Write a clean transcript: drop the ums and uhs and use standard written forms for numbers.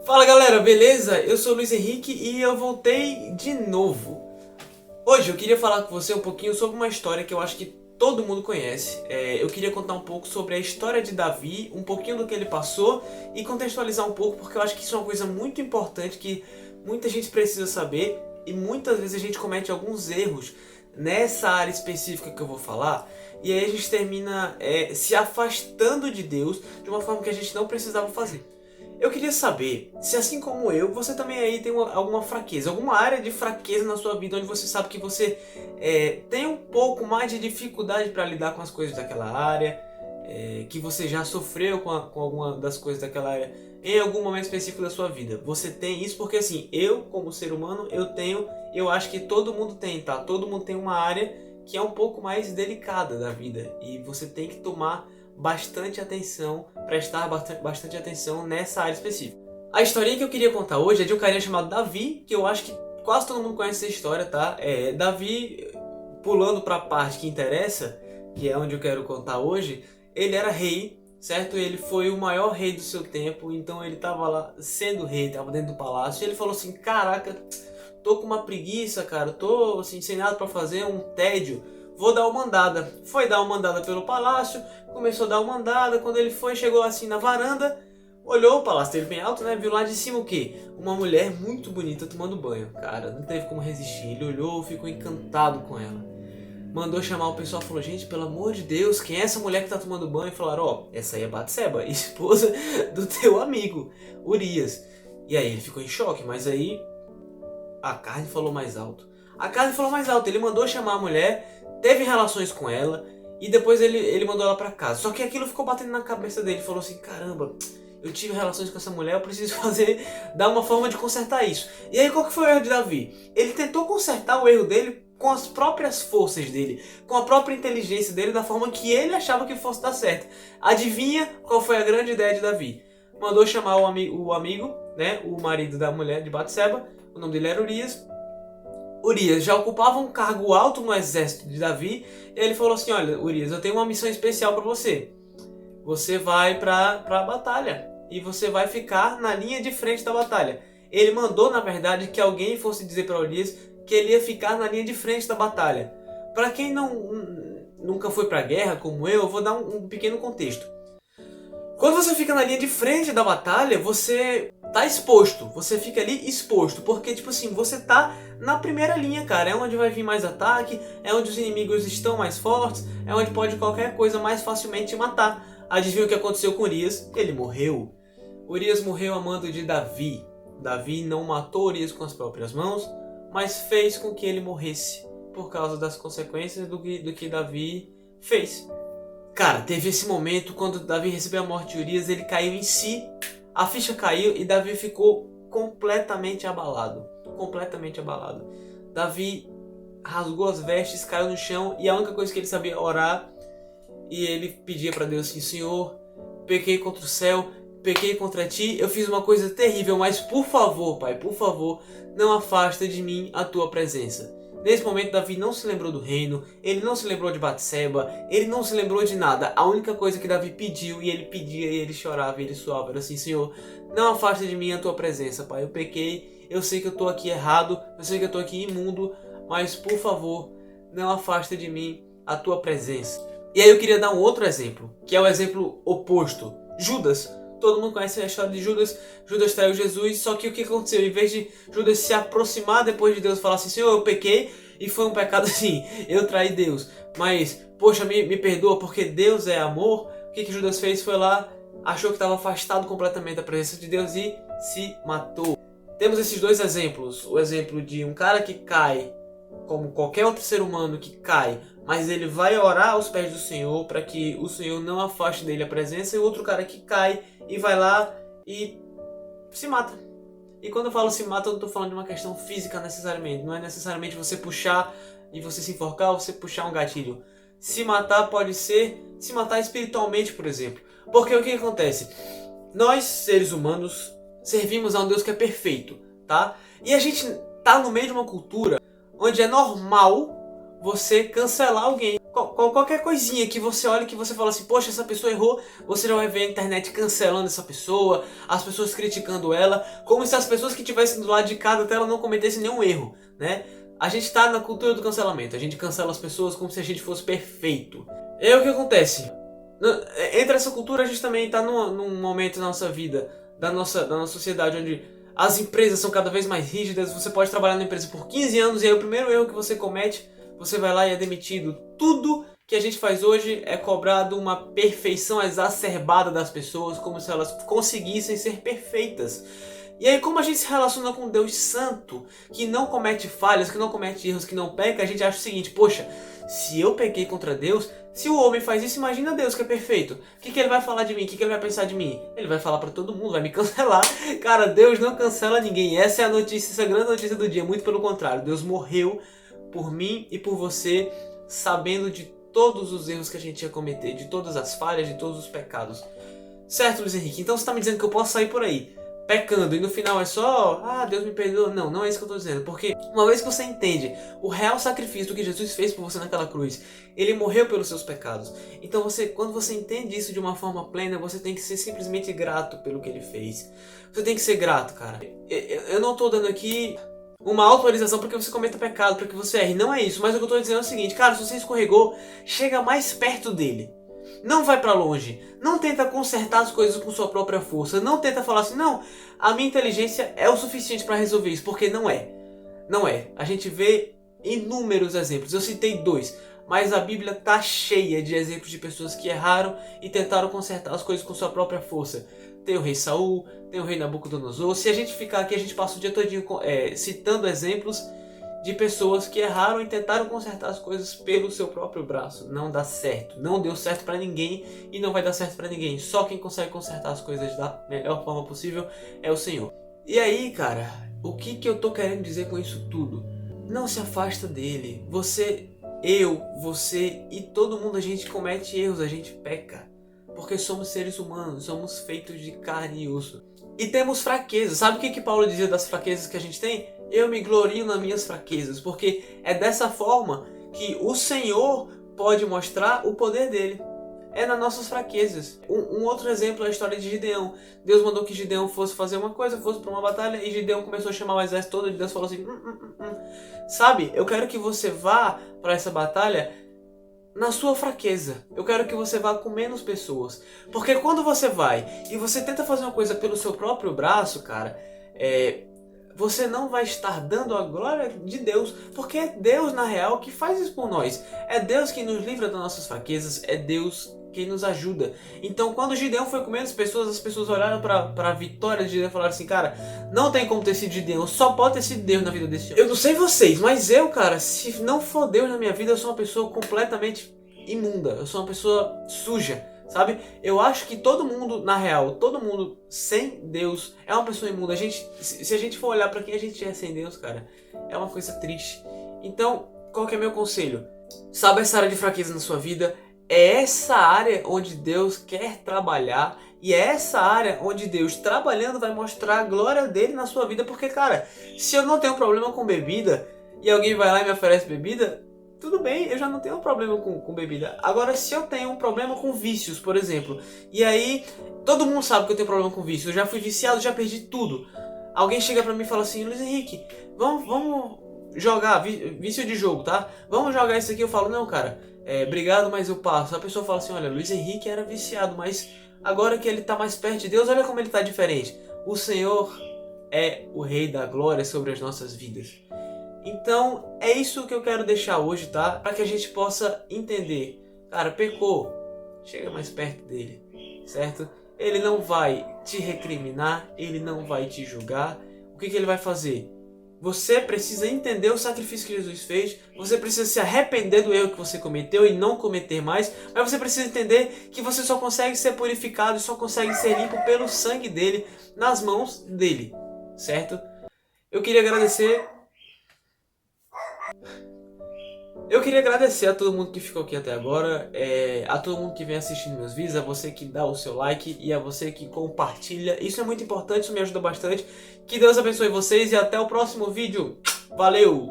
Fala galera, beleza? Eu sou o Luiz Henrique e eu voltei de novo. Hoje eu queria falar com você um pouquinho sobre uma história que eu acho que todo mundo conhece. Eu queria contar um pouco sobre a história de Davi, um pouquinho do que ele passou e contextualizar um pouco, porque eu acho que isso é uma coisa muito importante que muita gente precisa saber e muitas vezes a gente comete alguns erros nessa área específica que eu vou falar, e aí a gente termina se afastando de Deus de uma forma que a gente não precisava fazer. Eu queria saber se, assim como eu, você também aí tem alguma fraqueza, alguma área de fraqueza na sua vida onde você sabe que você tem um pouco mais de dificuldade para lidar com as coisas daquela área, que você já sofreu com alguma das coisas daquela área em algum momento específico da sua vida. Você tem isso porque, assim, eu como ser humano, eu acho que todo mundo tem, tá? Todo mundo tem uma área que é um pouco mais delicada da vida e você tem que tomar bastante atenção, prestar bastante atenção nessa área específica. A historinha que eu queria contar hoje é de um carinha chamado Davi, que eu acho que quase todo mundo conhece essa história, tá? Davi, pulando para a parte que interessa, que é onde eu quero contar hoje, ele era rei, certo? Ele foi o maior rei do seu tempo, então ele estava lá sendo rei, estava dentro do palácio, e ele falou assim: caraca, tô com uma preguiça, cara, tô assim, sem nada para fazer, um tédio. Vou dar uma andada. Foi dar uma andada pelo palácio, começou a dar uma andada. Quando ele foi, chegou assim na varanda, olhou o palácio dele bem alto, né? Viu lá de cima o quê? Uma mulher muito bonita tomando banho. Cara, não teve como resistir. Ele olhou, ficou encantado com ela. Mandou chamar o pessoal, falou: gente, pelo amor de Deus, quem é essa mulher que tá tomando banho? E falaram: ó, essa aí é Batseba, esposa do teu amigo, Urias. E aí ele ficou em choque, mas aí a carne falou mais alto. A carne falou mais alto, ele mandou chamar a mulher, teve relações com ela e depois ele mandou ela pra casa. Só que aquilo ficou batendo na cabeça dele, falou assim: caramba, eu tive relações com essa mulher, eu preciso dar uma forma de consertar isso. E aí qual que foi o erro de Davi? Ele tentou consertar o erro dele com as próprias forças dele, com a própria inteligência dele, da forma que ele achava que fosse dar certo. Adivinha qual foi a grande ideia de Davi? Mandou chamar o amigo, né, o marido da mulher de Batseba, o nome dele era Urias. Urias já ocupava um cargo alto no exército de Davi, e ele falou assim: olha, Urias, eu tenho uma missão especial para você. Você vai para a batalha e você vai ficar na linha de frente da batalha. Ele mandou, na verdade, que alguém fosse dizer para Urias que ele ia ficar na linha de frente da batalha. Para quem nunca foi para a guerra como eu vou dar um pequeno contexto. Quando você fica na linha de frente da batalha, você tá exposto, você fica ali exposto, porque tipo assim, você tá na primeira linha, cara, é onde vai vir mais ataque, é onde os inimigos estão mais fortes, é onde pode qualquer coisa mais facilmente matar. Adivinha o que aconteceu com Urias? Ele morreu. Urias morreu a mando de Davi. Davi não matou Urias com as próprias mãos, mas fez com que ele morresse por causa das consequências do que Davi fez. Cara, teve esse momento quando Davi recebeu a morte de Urias, ele caiu em si, a ficha caiu e Davi ficou completamente abalado. Completamente abalado. Davi rasgou as vestes, caiu no chão e a única coisa que ele sabia era orar. E ele pedia para Deus assim: Senhor, pequei contra o céu, pequei contra ti, eu fiz uma coisa terrível, mas por favor, Pai, por favor, não afasta de mim a tua presença. Nesse momento Davi não se lembrou do reino, ele não se lembrou de Batseba, ele não se lembrou de nada. A única coisa que Davi pediu, e ele pedia, e ele chorava, e ele suava, era assim: Senhor, não afasta de mim a tua presença, Pai, eu pequei, eu sei que eu estou aqui errado, eu sei que eu estou aqui imundo, mas por favor, não afasta de mim a tua presença. E aí eu queria dar um outro exemplo, que é o exemplo oposto. Judas. Todo mundo conhece a história de Judas. Judas traiu Jesus, só que o que aconteceu? Em vez de Judas se aproximar depois de Deus e falar assim: Senhor, eu pequei e foi um pecado assim, eu traí Deus, mas poxa, me perdoa porque Deus é amor. O que Judas fez? Foi lá, achou que estava afastado completamente da presença de Deus e se matou. Temos esses dois exemplos. O exemplo de um cara que cai, como qualquer outro ser humano que cai, mas ele vai orar aos pés do Senhor para que o Senhor não afaste dele a presença, e outro cara que cai e vai lá e se mata. E quando eu falo se mata, eu não estou falando de uma questão física necessariamente. Não é necessariamente você puxar e você se enforcar ou você puxar um gatilho. Se matar pode ser se matar espiritualmente, por exemplo. Porque o que acontece? Nós, seres humanos, servimos a um Deus que é perfeito, tá? E a gente tá no meio de uma cultura onde é normal você cancelar alguém. Qualquer coisinha que você olha que você fala assim, poxa, essa pessoa errou, você já vai ver a internet cancelando essa pessoa, as pessoas criticando ela, como se as pessoas que estivessem do lado de cada tela não cometessem nenhum erro, né? A gente tá na cultura do cancelamento, a gente cancela as pessoas como se a gente fosse perfeito. E aí o que acontece? Entre essa cultura a gente também tá num momento na nossa vida, da nossa sociedade, onde as empresas são cada vez mais rígidas, você pode trabalhar na empresa por 15 anos e aí o primeiro erro que você comete, você vai lá e é demitido. Tudo que a gente faz hoje é cobrado uma perfeição exacerbada das pessoas, como se elas conseguissem ser perfeitas. E aí, como a gente se relaciona com Deus Santo, que não comete falhas, que não comete erros, que não peca, a gente acha o seguinte, poxa, se eu pequei contra Deus, se o homem faz isso, imagina Deus que é perfeito. O que ele vai falar de mim? O que ele vai pensar de mim? Ele vai falar pra todo mundo, vai me cancelar. Cara, Deus não cancela ninguém. Essa é a notícia, essa é a grande notícia do dia. Muito pelo contrário, Deus morreu por mim e por você, sabendo de todos os erros que a gente ia cometer, de todas as falhas, de todos os pecados. Certo, Luiz Henrique? Então você está me dizendo que eu posso sair por aí pecando e no final é só, Deus me perdoa. Não, não é isso que eu estou dizendo. Porque uma vez que você entende o real sacrifício do que Jesus fez por você naquela cruz, Ele morreu pelos seus pecados. Então quando você entende isso de uma forma plena, você tem que ser simplesmente grato pelo que Ele fez. Você tem que ser grato, cara. Eu não estou dando aqui uma autorização para que você cometa pecado, para que você erre. Não é isso. Mas o que eu estou dizendo é o seguinte, cara, se você escorregou, chega mais perto dele. Não vai pra longe. Não tenta consertar as coisas com sua própria força. Não tenta falar assim, não, a minha inteligência é o suficiente para resolver isso. Porque não é. Não é. A gente vê inúmeros exemplos. Eu citei 2. Mas a Bíblia tá cheia de exemplos de pessoas que erraram e tentaram consertar as coisas com sua própria força. Tem o rei Saul, tem o rei Nabucodonosor. Se a gente ficar aqui, a gente passa o dia todinho citando exemplos de pessoas que erraram e tentaram consertar as coisas pelo seu próprio braço. Não dá certo. Não deu certo pra ninguém e não vai dar certo pra ninguém. Só quem consegue consertar as coisas da melhor forma possível é o Senhor. E aí, cara, o que eu tô querendo dizer com isso tudo? Não se afasta dele. Você e todo mundo, a gente comete erros, a gente peca. Porque somos seres humanos, somos feitos de carne e osso. E temos fraquezas. Sabe o que Paulo dizia das fraquezas que a gente tem? Eu me glorio nas minhas fraquezas, porque é dessa forma que o Senhor pode mostrar o poder dele. É nas nossas fraquezas. Um outro exemplo é a história de Gideão. Deus mandou que Gideão fosse fazer uma coisa, fosse para uma batalha, e Gideão começou a chamar o exército todo, e Deus falou assim, Sabe, eu quero que você vá para essa batalha na sua fraqueza. Eu quero que você vá com menos pessoas. Porque quando você vai e você tenta fazer uma coisa pelo seu próprio braço, cara, você não vai estar dando a glória de Deus, porque é Deus, na real, que faz isso por nós. É Deus que nos livra das nossas fraquezas, é Deus quem nos ajuda. Então, quando Gideão foi com menos pessoas, as pessoas olharam para a vitória de Gideão e falaram assim, cara, não tem como ter sido Gideão, só pode ter sido Deus na vida desse homem. Eu não sei vocês, mas eu, cara, se não for Deus na minha vida, eu sou uma pessoa completamente imunda, eu sou uma pessoa suja. Sabe? Eu acho que todo mundo, na real, todo mundo sem Deus é uma pessoa imunda. Se a gente for olhar pra quem a gente é sem Deus, cara, é uma coisa triste. Então, qual que é meu conselho? Sabe essa área de fraqueza na sua vida? É essa área onde Deus quer trabalhar. E é essa área onde Deus, trabalhando, vai mostrar a glória dele na sua vida. Porque, cara, se eu não tenho problema com bebida e alguém vai lá e me oferece bebida, tudo bem, eu já não tenho um problema com bebida. Agora, se eu tenho um problema com vícios, por exemplo, e aí todo mundo sabe que eu tenho problema com vícios, eu já fui viciado, já perdi tudo. Alguém chega pra mim e fala assim, Luiz Henrique, vamos jogar, vício de jogo, tá? Vamos jogar isso aqui. Eu falo, não, cara, obrigado, mas eu passo. A pessoa fala assim, olha, Luiz Henrique era viciado, mas agora que ele tá mais perto de Deus, olha como ele tá diferente. O Senhor é o Rei da Glória sobre as nossas vidas. Então, é isso que eu quero deixar hoje, tá? Para que a gente possa entender. Cara, pecou, chega mais perto dele, certo? Ele não vai te recriminar, ele não vai te julgar. O que ele vai fazer? Você precisa entender o sacrifício que Jesus fez, você precisa se arrepender do erro que você cometeu e não cometer mais, mas você precisa entender que você só consegue ser purificado e só consegue ser limpo pelo sangue dele, nas mãos dele, certo? Eu queria agradecer a todo mundo que ficou aqui até agora, a todo mundo que vem assistindo meus vídeos, a você que dá o seu like e a você que compartilha. Isso é muito importante, isso me ajuda bastante. Que Deus abençoe vocês e até o próximo vídeo. Valeu!